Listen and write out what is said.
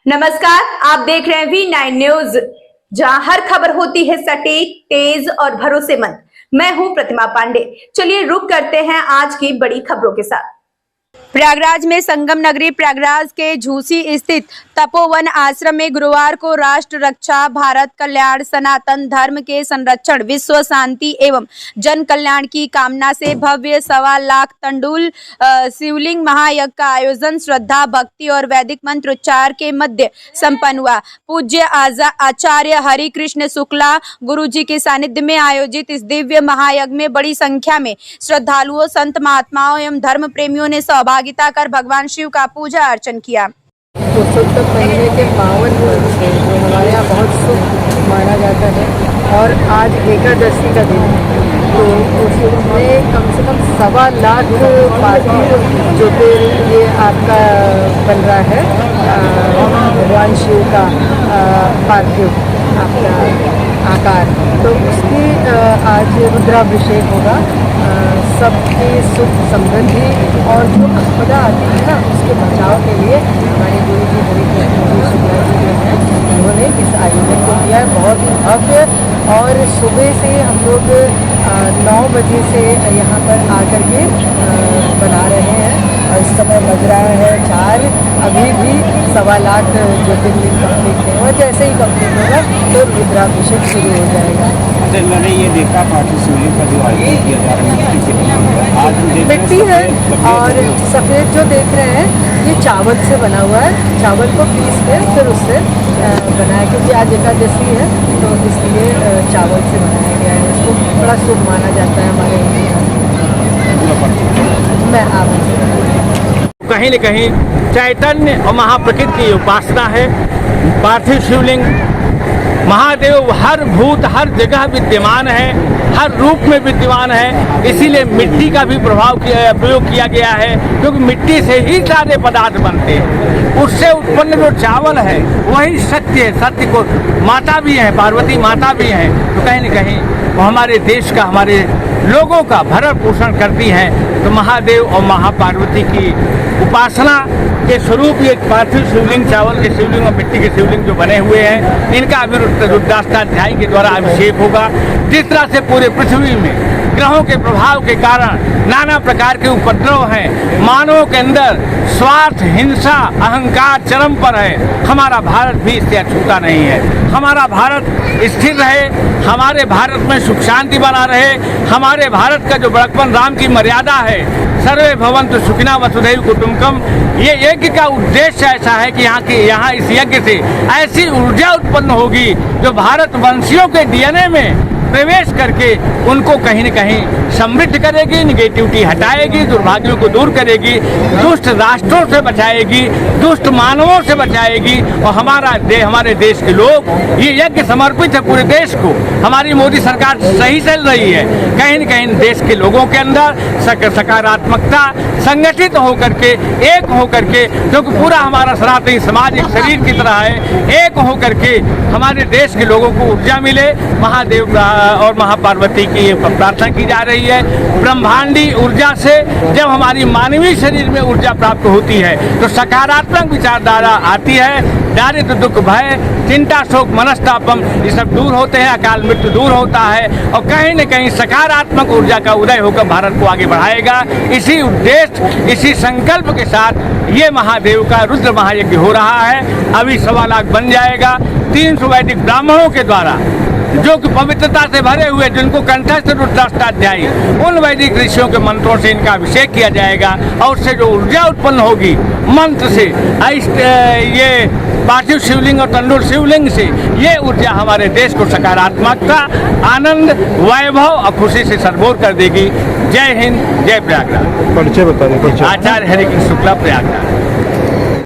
नमस्कार, आप देख रहे हैं V9 न्यूज, जहां हर खबर होती है सटीक, तेज और भरोसेमंद। मैं हूं प्रतिमा पांडे। चलिए रुक करते हैं आज की बड़ी खबरों के साथ। प्रयागराज में संगम नगरी प्रयागराज के झूसी स्थित तपोवन आश्रम में गुरुवार को राष्ट्र रक्षा, भारत कल्याण, सनातन धर्म के संरक्षण, विश्व शांति एवं जन कल्याण की कामना से भव्य 1.25 लाख तंडुल शिवलिंग महायज्ञ का आयोजन श्रद्धा, भक्ति और वैदिक मंत्रोच्चार के मध्य संपन्न हुआ। पूज्य आचार्य हरि कृष्ण शुक्ला गुरु जी के सानिध्य में आयोजित इस दिव्य महायज्ञ में बड़ी संख्या में श्रद्धालुओं, संत महात्माओं एवं धर्म प्रेमियों ने सहभागिता कर भगवान शिव का पूजा अर्चन किया। पुरुषोत्तम महीने के 52 वर्ष है जो हमारे यहाँ बहुत शुभ माना जाता है और आज एकादशी का दिन है, तो उसमें कम से कम 1.25 लाख पार्थिव जो कि ये आपका बन रहा है भगवान शिव का पार्थिव आपका आकार, तो उसकी आज रुद्राभिषेक होगा। सबकी सुख समृद्धि और जो आपदा आती है ना उसके बचाव के लिए हमारे गुरु जी हरि कृष्ण जी शुक्ला जी जो हैं उन्होंने इस आयोजन को किया है बहुत ही भव्य। और सुबह से हम लोग 9 बजे से यहाँ पर आकर के बना रहे हैं और इस समय बज रहा है 4। अभी भी 1.25 लाख ज्योतिर्लिंग कंप्लीट नहीं हुआ, जैसे ही कंप्लीट होगा तो रुद्राभिषेक शुरू हो जाएगा। मैंने ये देखा पार्थिव शिवलिंग का जो आयोजन किया जा रहा है मिट्टी है और सफ़ेद जो देख रहे हैं ये चावल से बना हुआ है। चावल को पीस के फिर उससे बनाया, क्योंकि आज एकादशी है तो इसलिए चावल से बनाया गया है। इसको बड़ा शुभ माना जाता है हमारे यहाँ। मैं आप कहीं न कहीं चैतन्य और महाप्रकृति की उपासना है। पार्थिव शिवलिंग महादेव हर भूत हर जगह विद्यमान है, हर रूप में विद्यमान है, इसीलिए मिट्टी का भी प्रयोग किया गया है, क्योंकि मिट्टी से ही सारे पदार्थ बनते हैं। उससे उत्पन्न जो चावल है वही सत्य है, सत्य को माता भी है, पार्वती माता भी हैं, तो कहीं न कहीं वो हमारे देश का, हमारे लोगों का भरण पोषण करती हैं। तो महादेव और महापार्वती की उपासना के स्वरूप ये पार्थिव शिवलिंग, चावल के शिवलिंग और मिट्टी के शिवलिंग जो बने हुए हैं, इनका अभी रुद्राष्टाध्यायी के द्वारा अभिषेक होगा। जिस तरह से पूरे पृथ्वी में ग्रहों के प्रभाव के कारण नाना प्रकार के उपद्रव हैं, मानवों के अंदर स्वार्थ, हिंसा, अहंकार चरम पर है, हमारा भारत भी इससे अछूता नहीं है। हमारा भारत स्थिर रहे, हमारे भारत में सुख शांति बना रहे, हमारे भारत का जो बड़कपन राम की मर्यादा है, सर्वे भवन्तु सुखिनः वसुधैव कुटुम्बकम्, ये यज्ञ का उद्देश्य ऐसा है कि यहाँ इस यज्ञ से ऐसी ऊर्जा उत्पन्न होगी जो भारत वंशियों के डीएनए में प्रवेश करके उनको कहीं न कहीं समृद्ध करेगी, निगेटिविटी हटाएगी, दुर्भाग्यों को दूर करेगी, दुष्ट राष्ट्रों से बचाएगी, दुष्ट मानवों से बचाएगी। और हमारे देश के लोग ये यज्ञ समर्पित है पूरे देश को। हमारी मोदी सरकार सही चल रही है, कहीं न कहीं देश के लोगों के अंदर सकारात्मकता संगठित होकर के, एक होकर के, क्योंकि पूरा हमारा सनातनी समाज एक शरीर की तरह है, एक होकर के हमारे देश के लोगों को ऊर्जा मिले। महादेव और महापार्वती की प्रार्थना की जा रही है। ब्रह्मांडी ऊर्जा से जब हमारी मानवीय शरीर में ऊर्जा प्राप्त होती है तो सकारात्मक विचारधारा आती है, दारिद्र, दुख, भय, चिंता, शोक, मनस्तापम ये सब दूर होते हैं, अकाल मृत्यु दूर होता है और कहीं न कहीं सकारात्मक ऊर्जा का उदय होकर भारत को आगे बढ़ाएगा। इसी उद्देश्य, इसी संकल्प के साथ ये महादेव का रुद्र महायज्ञ हो रहा है। अभी 1.25 लाख बन जाएगा। 300 वैदिक ब्राह्मणों के द्वारा जो कि पवित्रता से भरे हुए, जिनको कंठस्थ रुद्राष्टाध्यायी, उन वैदिक ऋषियों के मंत्रों से इनका अभिषेक किया जाएगा और उससे जो ऊर्जा उत्पन्न होगी मंत्र से, ये पार्थिव शिवलिंग और तंडुल शिवलिंग से, ये ऊर्जा हमारे देश को सकारात्मकता, आनंद, वैभव और खुशी से सरबोर कर देगी। जय हिंद, जय प्रयागराज। परिचय बता दें। आचार्य हरि कृष्ण शुक्ला, प्रयागराज।